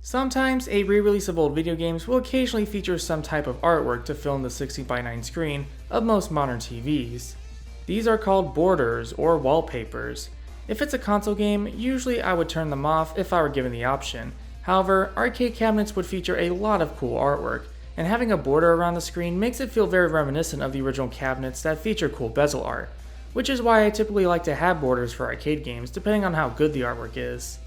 Sometimes a re-release of old video games will occasionally feature some type of artwork to fill in the 16:9 screen of most modern TVs. These are called borders or wallpapers. If it's a console game, usually I would turn them off if I were given the option. However, arcade cabinets would feature a lot of cool artwork, and having a border around the screen makes it feel very reminiscent of the original cabinets that feature cool bezel art, which is why I typically like to have borders for arcade games depending on how good the artwork is.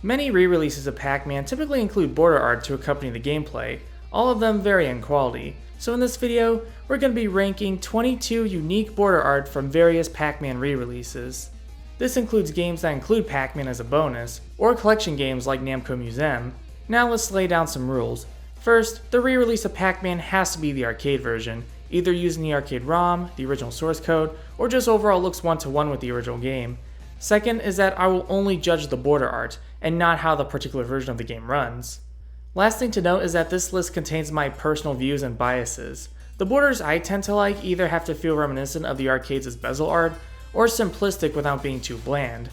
Many re-releases of Pac-Man typically include border art to accompany the gameplay, all of them vary in quality, so in this video, we're going to be ranking 22 unique border art from various Pac-Man re-releases. This includes games that include Pac-Man as a bonus, or collection games like Namco Museum. Now let's lay down some rules. First, the re-release of Pac-Man has to be the arcade version, either using the arcade ROM, the original source code, or just overall looks one-to-one with the original game. Second is that I will only judge the border art, and not how the particular version of the game runs. Last thing to note is that this list contains my personal views and biases. The borders I tend to like either have to feel reminiscent of the arcades' bezel art, or simplistic without being too bland.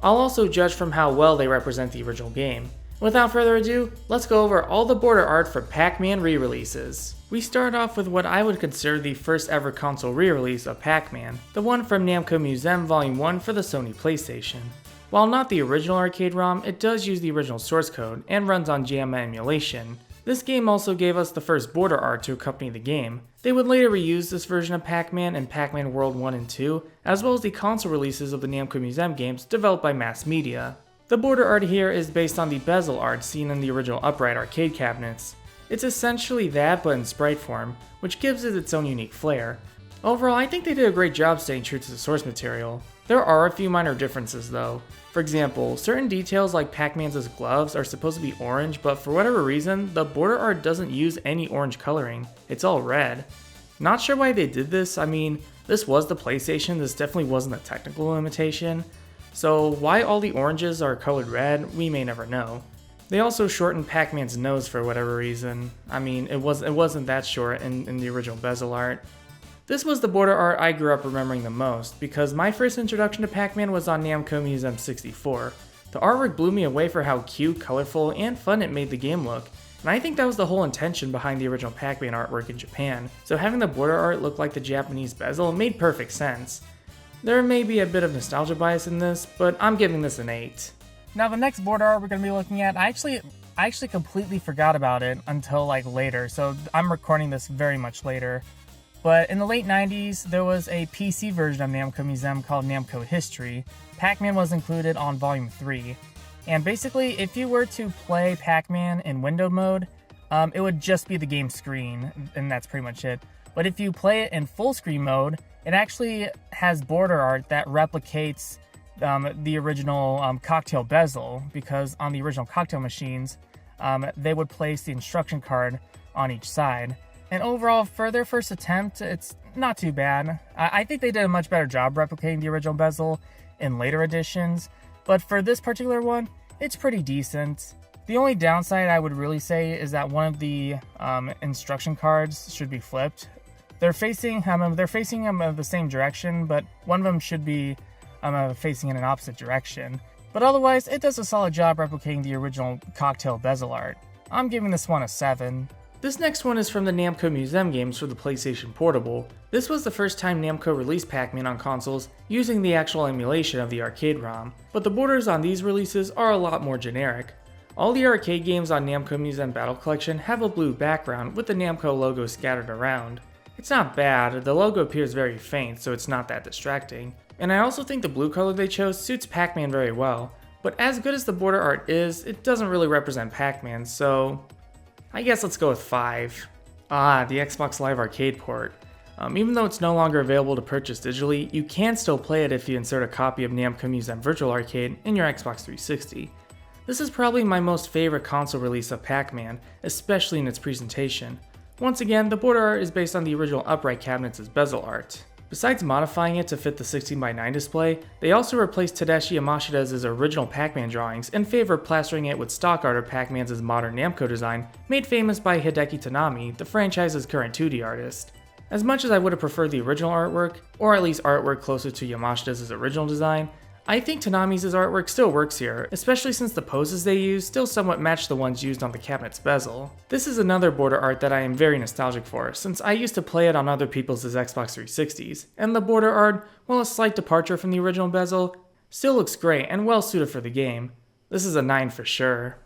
I'll also judge from how well they represent the original game. Without further ado, let's go over all the border art for Pac-Man re-releases. We start off with what I would consider the first ever console re-release of Pac-Man, the one from Namco Museum Volume 1 for the Sony PlayStation. While not the original arcade ROM, it does use the original source code and runs on JAMA emulation. This game also gave us the first border art to accompany the game. They would later reuse this version of Pac-Man in Pac-Man World 1 and 2, as well as the console releases of the Namco Museum games developed by Mass Media. The border art here is based on the bezel art seen in the original upright arcade cabinets. It's essentially that but in sprite form, which gives it its own unique flair. Overall, I think they did a great job staying true to the source material. There are a few minor differences though. For example, certain details like Pac-Man's gloves are supposed to be orange, but for whatever reason, the border art doesn't use any orange coloring. It's all red. Not sure why they did this. I mean, this was the PlayStation, this definitely wasn't a technical limitation. So why all the oranges are colored red, we may never know. They also shortened Pac-Man's nose for whatever reason. I mean, it wasn't that short in the original bezel art. This was the border art I grew up remembering the most, because my first introduction to Pac-Man was on Namco Museum 64. The artwork blew me away for how cute, colorful, and fun it made the game look, and I think that was the whole intention behind the original Pac-Man artwork in Japan, so having the border art look like the Japanese bezel made perfect sense. There may be a bit of nostalgia bias in this, but I'm giving this an 8. Now the next border art we're going to be looking at, I actually completely forgot about it until later, so I'm recording this very much later. But in the late 90s, there was a PC version of Namco Museum called Namco History. Pac-Man was included on Volume 3. And basically, if you were to play Pac-Man in windowed mode, it would just be the game screen, and that's pretty much it. But if you play it in full screen mode, it actually has border art that replicates the original cocktail bezel, because on the original cocktail machines, they would place the instruction card on each side. And overall, for their first attempt, it's not too bad. I think they did a much better job replicating the original bezel in later editions, but for this particular one, it's pretty decent. The only downside I would really say is that one of the instruction cards should be flipped. They're facing the same direction, but one of them should be facing in an opposite direction. But otherwise, it does a solid job replicating the original cocktail bezel art. I'm giving this one a 7. This next one is from the Namco Museum games for the PlayStation Portable. This was the first time Namco released Pac-Man on consoles using the actual emulation of the arcade ROM, but the borders on these releases are a lot more generic. All the arcade games on Namco Museum Battle Collection have a blue background with the Namco logo scattered around. It's not bad, the logo appears very faint, so it's not that distracting. And I also think the blue color they chose suits Pac-Man very well, but as good as the border art is, it doesn't really represent Pac-Man, so I guess let's go with 5. The Xbox Live Arcade port. Even though it's no longer available to purchase digitally, you can still play it if you insert a copy of Namco Museum Virtual Arcade in your Xbox 360. This is probably my most favorite console release of Pac-Man, especially in its presentation. Once again, the border art is based on the original upright cabinets' bezel art. Besides modifying it to fit the 16:9 display, they also replaced Tadashi Yamashida's original Pac-Man drawings in favor of plastering it with stock art of Pac-Man's modern Namco design, made famous by Hideki Tanami, the franchise's current 2D artist. As much as I would have preferred the original artwork, or at least artwork closer to Yamashida's original design, I think Tanami's artwork still works here, especially since the poses they use still somewhat match the ones used on the cabinet's bezel. This is another border art that I am very nostalgic for, since I used to play it on other people's Xbox 360s, and the border art, while a slight departure from the original bezel, still looks great and well suited for the game. This is a 9 for sure.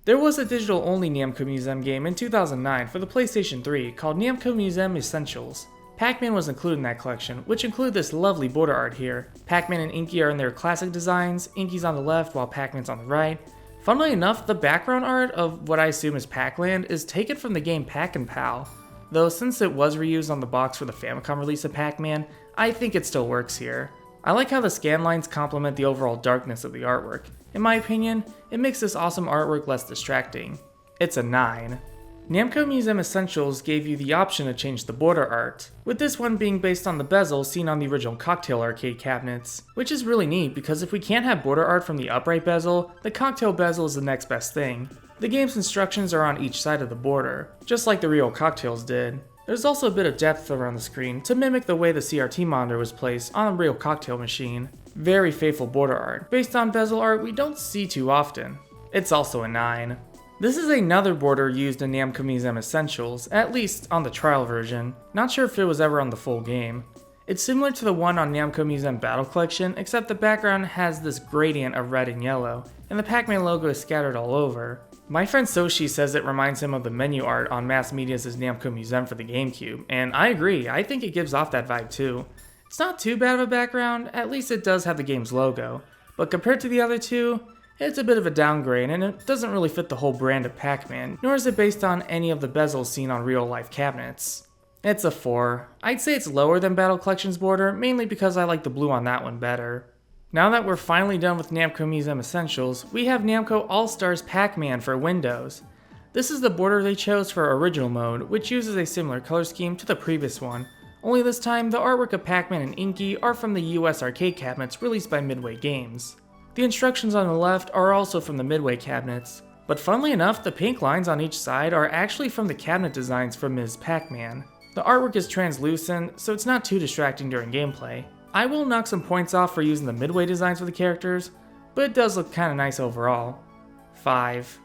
There was a digital-only Namco Museum game in 2009 for the PlayStation 3 called Namco Museum Essentials. Pac-Man was included in that collection, which included this lovely border art here. Pac-Man and Inky are in their classic designs, Inky's on the left while Pac-Man's on the right. Funnily enough, the background art of what I assume is Pac-Land is taken from the game Pac-N-Pal, though since it was reused on the box for the Famicom release of Pac-Man, I think it still works here. I like how the scan lines complement the overall darkness of the artwork. In my opinion, it makes this awesome artwork less distracting. It's a 9. Namco Museum Essentials gave you the option to change the border art, with this one being based on the bezel seen on the original Cocktail arcade cabinets, which is really neat because if we can't have border art from the upright bezel, the Cocktail bezel is the next best thing. The game's instructions are on each side of the border, just like the real Cocktails did. There's also a bit of depth around the screen to mimic the way the CRT monitor was placed on a real Cocktail machine. Very faithful border art, based on bezel art we don't see too often. It's also a 9. This is another border used in Namco Museum Essentials, at least on the trial version. Not sure if it was ever on the full game. It's similar to the one on Namco Museum Battle Collection, except the background has this gradient of red and yellow, and the Pac-Man logo is scattered all over. My friend Soshi says it reminds him of the menu art on Mass Media's Namco Museum for the GameCube, and I agree, I think it gives off that vibe too. It's not too bad of a background, at least it does have the game's logo, but compared to the other two, it's a bit of a downgrade and it doesn't really fit the whole brand of Pac-Man, nor is it based on any of the bezels seen on real-life cabinets. It's a 4. I'd say it's lower than Battle Collection's border, mainly because I like the blue on that one better. Now that we're finally done with Namco Museum Essentials, we have Namco All-Stars Pac-Man for Windows. This is the border they chose for Original Mode, which uses a similar color scheme to the previous one, only this time the artwork of Pac-Man and Inky are from the US arcade cabinets released by Midway Games. The instructions on the left are also from the Midway cabinets, but funnily enough, the pink lines on each side are actually from the cabinet designs from Ms. Pac-Man. The artwork is translucent, so it's not too distracting during gameplay. I will knock some points off for using the Midway designs for the characters, but it does look kinda nice overall. 5.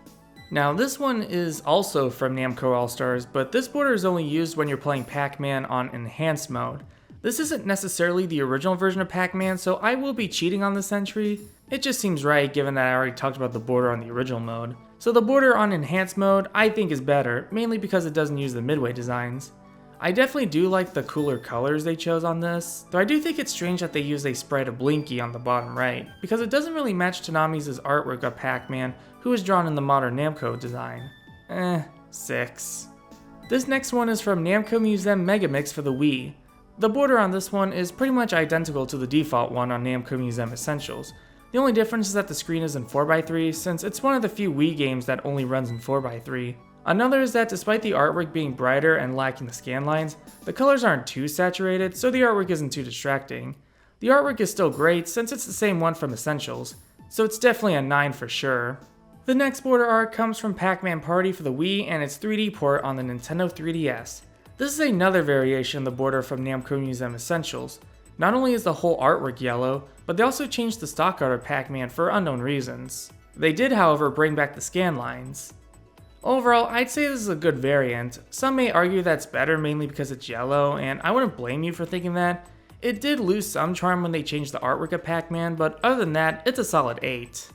Now this one is also from Namco All-Stars, but this border is only used when you're playing Pac-Man on Enhanced mode. This isn't necessarily the original version of Pac-Man, so I will be cheating on this entry. It just seems right given that I already talked about the border on the original mode. So the border on Enhanced mode I think is better, mainly because it doesn't use the Midway designs. I definitely do like the cooler colors they chose on this, though I do think it's strange that they used a sprite of Blinky on the bottom right, because it doesn't really match Tanami's artwork of Pac-Man, who is drawn in the modern Namco design. 6. This next one is from Namco Museum Megamix for the Wii. The border on this one is pretty much identical to the default one on Namco Museum Essentials. The only difference is that the screen is in 4x3, since it's one of the few Wii games that only runs in 4x3. Another is that despite the artwork being brighter and lacking the scan lines, the colors aren't too saturated, so the artwork isn't too distracting. The artwork is still great since it's the same one from Essentials, so it's definitely a 9 for sure. The next border art comes from Pac-Man Party for the Wii and its 3D port on the Nintendo 3DS. This is another variation of the border from Namco Museum Essentials. Not only is the whole artwork yellow, but they also changed the stock art of Pac-Man for unknown reasons. They did, however, bring back the scan lines. Overall, I'd say this is a good variant. Some may argue that's better mainly because it's yellow, and I wouldn't blame you for thinking that. It did lose some charm when they changed the artwork of Pac-Man, but other than that, it's a solid 8.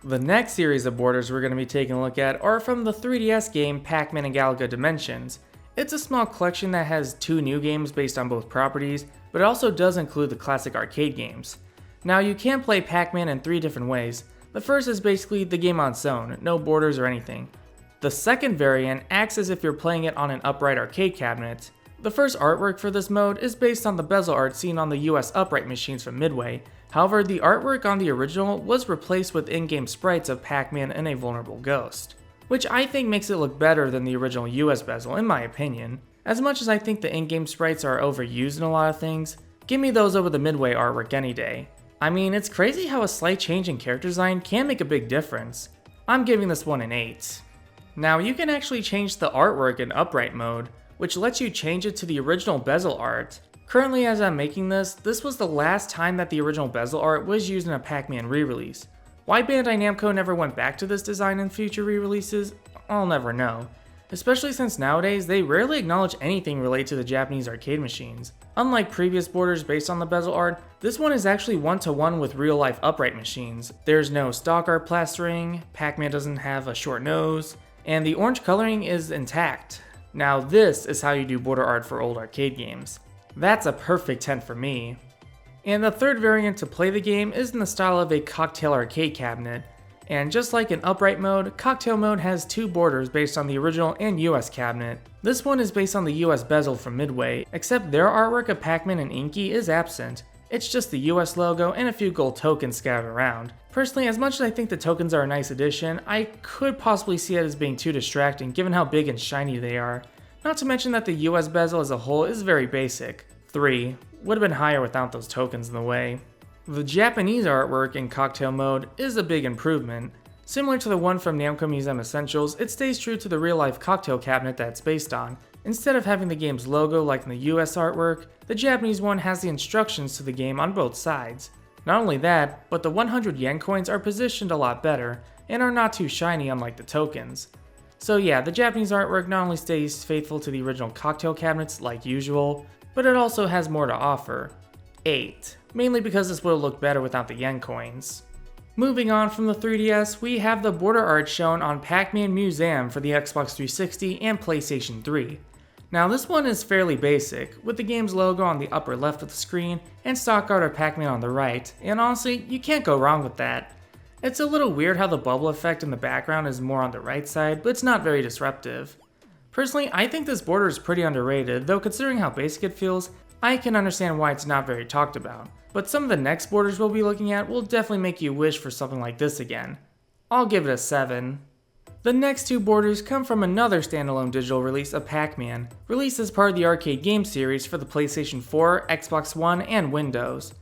The next series of borders we're going to be taking a look at are from the 3DS game Pac-Man and Galaga Dimensions. It's a small collection that has 2 new games based on both properties, but it also does include the classic arcade games. Now you can play Pac-Man in 3 different ways. The first is basically the game on its own, no borders or anything. The second variant acts as if you're playing it on an upright arcade cabinet. The first artwork for this mode is based on the bezel art seen on the US upright machines from Midway. However, the artwork on the original was replaced with in-game sprites of Pac-Man and a vulnerable ghost, which I think makes it look better than the original US bezel in my opinion. As much as I think the in-game sprites are overused in a lot of things, give me those over the Midway artwork any day. I mean, it's crazy how a slight change in character design can make a big difference. I'm giving this one an 8. Now you can actually change the artwork in upright mode, which lets you change it to the original bezel art. Currently as I'm making this was the last time that the original bezel art was used in a Pac-Man re-release. Why Bandai Namco never went back to this design in future re-releases, I'll never know. Especially since nowadays, they rarely acknowledge anything related to the Japanese arcade machines. Unlike previous borders based on the bezel art, this one is actually one-to-one with real-life upright machines. There's no stock art plastering, Pac-Man doesn't have a short nose, and the orange coloring is intact. Now this is how you do border art for old arcade games. That's a perfect 10 for me. And the third variant to play the game is in the style of a cocktail arcade cabinet. And just like in upright mode, cocktail mode has two borders based on the original and US cabinet. This one is based on the US bezel from Midway, except their artwork of Pac-Man and Inky is absent. It's just the US logo and a few gold tokens scattered around. Personally, as much as I think the tokens are a nice addition, I could possibly see it as being too distracting given how big and shiny they are. Not to mention that the US bezel as a whole is very basic. 3. Would have been higher without those tokens in the way. The Japanese artwork in cocktail mode is a big improvement. Similar to the one from Namco Museum Essentials, it stays true to the real-life cocktail cabinet that it's based on. Instead of having the game's logo like in the US artwork, the Japanese one has the instructions to the game on both sides. Not only that, but the 100 yen coins are positioned a lot better, and are not too shiny unlike the tokens. So yeah, the Japanese artwork not only stays faithful to the original cocktail cabinets like usual, but it also has more to offer. 8. Mainly because this would have looked better without the yen coins. Moving on from the 3DS, we have the border art shown on Pac-Man Museum for the Xbox 360 and PlayStation 3. Now this one is fairly basic, with the game's logo on the upper left of the screen and stock art of Pac-Man on the right, and honestly, you can't go wrong with that. It's a little weird how the bubble effect in the background is more on the right side, but it's not very disruptive. Personally, I think this border is pretty underrated, though considering how basic it feels, I can understand why it's not very talked about. But some of the next borders we'll be looking at will definitely make you wish for something like this again. I'll give it a 7. The next two borders come from another standalone digital release of Pac-Man, released as part of the arcade game series for the PlayStation 4, Xbox One, and Windows.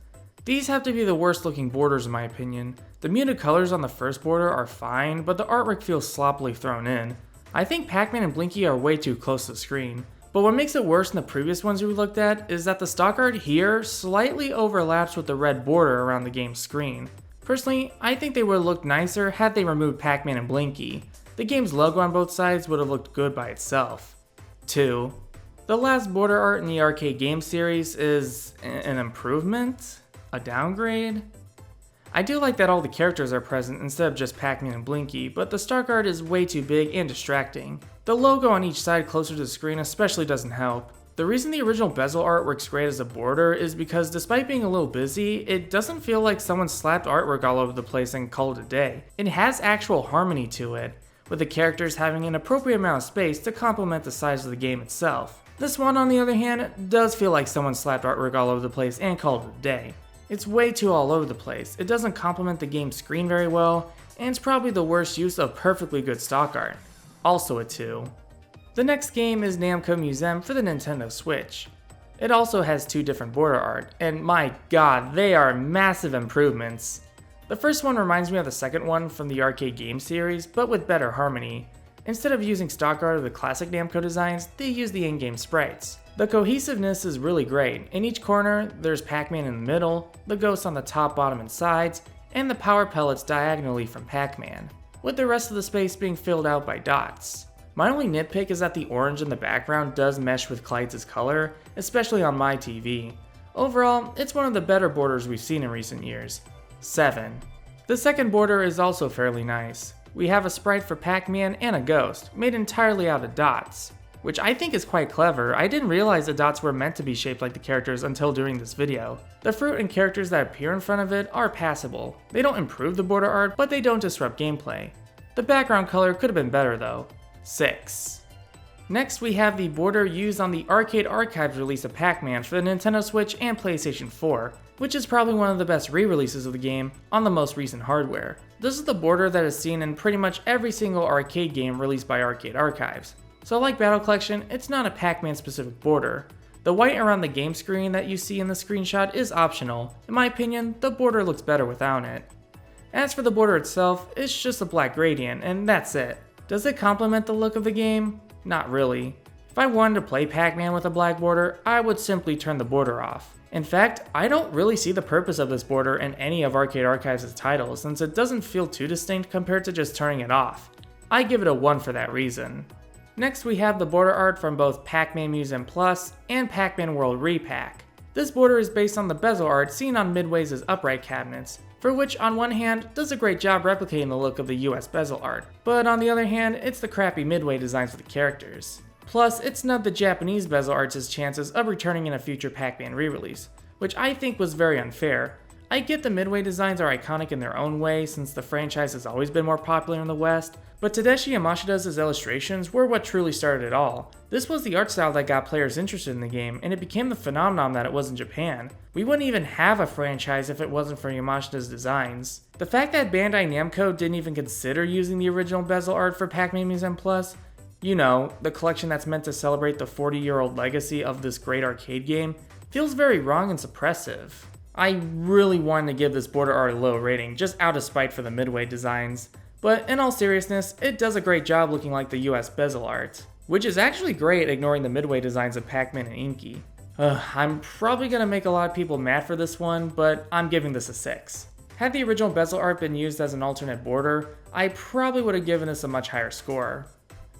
These have to be the worst looking borders in my opinion. The muted colors on the first border are fine, but the artwork feels sloppily thrown in. I think Pac-Man and Blinky are way too close to the screen. But what makes it worse than the previous ones we looked at is that the stock art here slightly overlaps with the red border around the game's screen. Personally, I think they would have looked nicer had they removed Pac-Man and Blinky. The game's logo on both sides would have looked good by itself. 2. The last border art in the arcade game series is an improvement? A downgrade? I do like that all the characters are present instead of just Pac-Man and Blinky, but the stock art is way too big and distracting. The logo on each side closer to the screen especially doesn't help. The reason the original bezel art works great as a border is because despite being a little busy, it doesn't feel like someone slapped artwork all over the place and called it a day. It has actual harmony to it, with the characters having an appropriate amount of space to complement the size of the game itself. This one, on the other hand, does feel like someone slapped artwork all over the place and called it a day. It's way too all over the place, it doesn't complement the game's screen very well, and it's probably the worst use of perfectly good stock art. Also a 2. The next game is Namco Museum for the Nintendo Switch. It also has two different border art, and my god, they are massive improvements. The first one reminds me of the second one from the arcade game series, but with better harmony. Instead of using stock art of the classic Namco designs, they use the in-game sprites. The cohesiveness is really great. In each corner, there's Pac-Man in the middle, the ghosts on the top, bottom, and sides, and the power pellets diagonally from Pac-Man, with the rest of the space being filled out by dots. My only nitpick is that the orange in the background does mesh with Clyde's color, especially on my TV. Overall, it's one of the better borders we've seen in recent years. 7. The second border is also fairly nice. We have a sprite for Pac-Man and a ghost, made entirely out of dots, which I think is quite clever. I didn't realize the dots were meant to be shaped like the characters until doing this video. The fruit and characters that appear in front of it are passable. They don't improve the border art, but they don't disrupt gameplay. The background color could have been better though. 6. Next we have the border used on the Arcade Archives release of Pac-Man for the Nintendo Switch and PlayStation 4, which is probably one of the best re-releases of the game on the most recent hardware. This is the border that is seen in pretty much every single arcade game released by Arcade Archives. So like Battle Collection, it's not a Pac-Man specific border. The white around the game screen that you see in the screenshot is optional. In my opinion, the border looks better without it. As for the border itself, it's just a black gradient, and that's it. Does it complement the look of the game? Not really. If I wanted to play Pac-Man with a black border, I would simply turn the border off. In fact, I don't really see the purpose of this border in any of Arcade Archives' titles since it doesn't feel too distinct compared to just turning it off. I give it a 1 for that reason. Next we have the border art from both Pac-Man Museum Plus and Pac-Man World Re-Pack. This border is based on the bezel art seen on Midway's upright cabinets, for which on one hand does a great job replicating the look of the US bezel art, but on the other hand it's the crappy Midway designs for the characters. Plus, it snubbed the Japanese bezel arts' chances of returning in a future Pac-Man re-release, which I think was very unfair. I get the Midway designs are iconic in their own way since the franchise has always been more popular in the West, but Tadashi Yamashita's illustrations were what truly started it all. This was the art style that got players interested in the game, and it became the phenomenon that it was in Japan. We wouldn't even have a franchise if it wasn't for Yamashita's designs. The fact that Bandai Namco didn't even consider using the original bezel art for Pac-Man Museum Plus, you know, the collection that's meant to celebrate the 40-year-old legacy of this great arcade game, feels very wrong and suppressive. I really wanted to give this border art a low rating, just out of spite for the Midway designs. But in all seriousness, it does a great job looking like the US bezel art, which is actually great ignoring the Midway designs of Pac-Man and Inky. I'm probably gonna make a lot of people mad for this one, but I'm giving this a 6. Had the original bezel art been used as an alternate border, I probably would have given this a much higher score.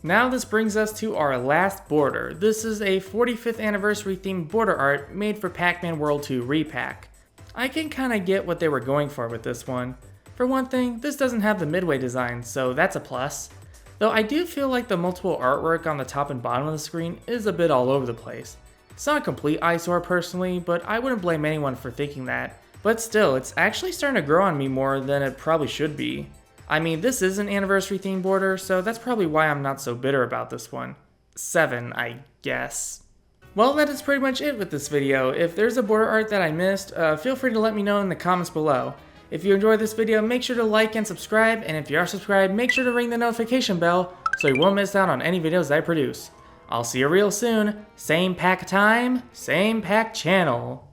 Now this brings us to our last border. This is a 45th anniversary themed border art made for Pac-Man World 2 Re-Pack. I can kinda get what they were going for with this one. For one thing, this doesn't have the Midway design, so that's a plus. Though I do feel like the multiple artwork on the top and bottom of the screen is a bit all over the place. It's not a complete eyesore personally, but I wouldn't blame anyone for thinking that. But still, it's actually starting to grow on me more than it probably should be. I mean, this is an anniversary themed border, so that's probably why I'm not so bitter about this one. 7, I guess. Well, that is pretty much it with this video. If there's a border art that I missed, feel free to let me know in the comments below. If you enjoyed this video, make sure to like and subscribe, and if you are subscribed, make sure to ring the notification bell so you won't miss out on any videos I produce. I'll see you real soon. Same Pac time, same Pac channel.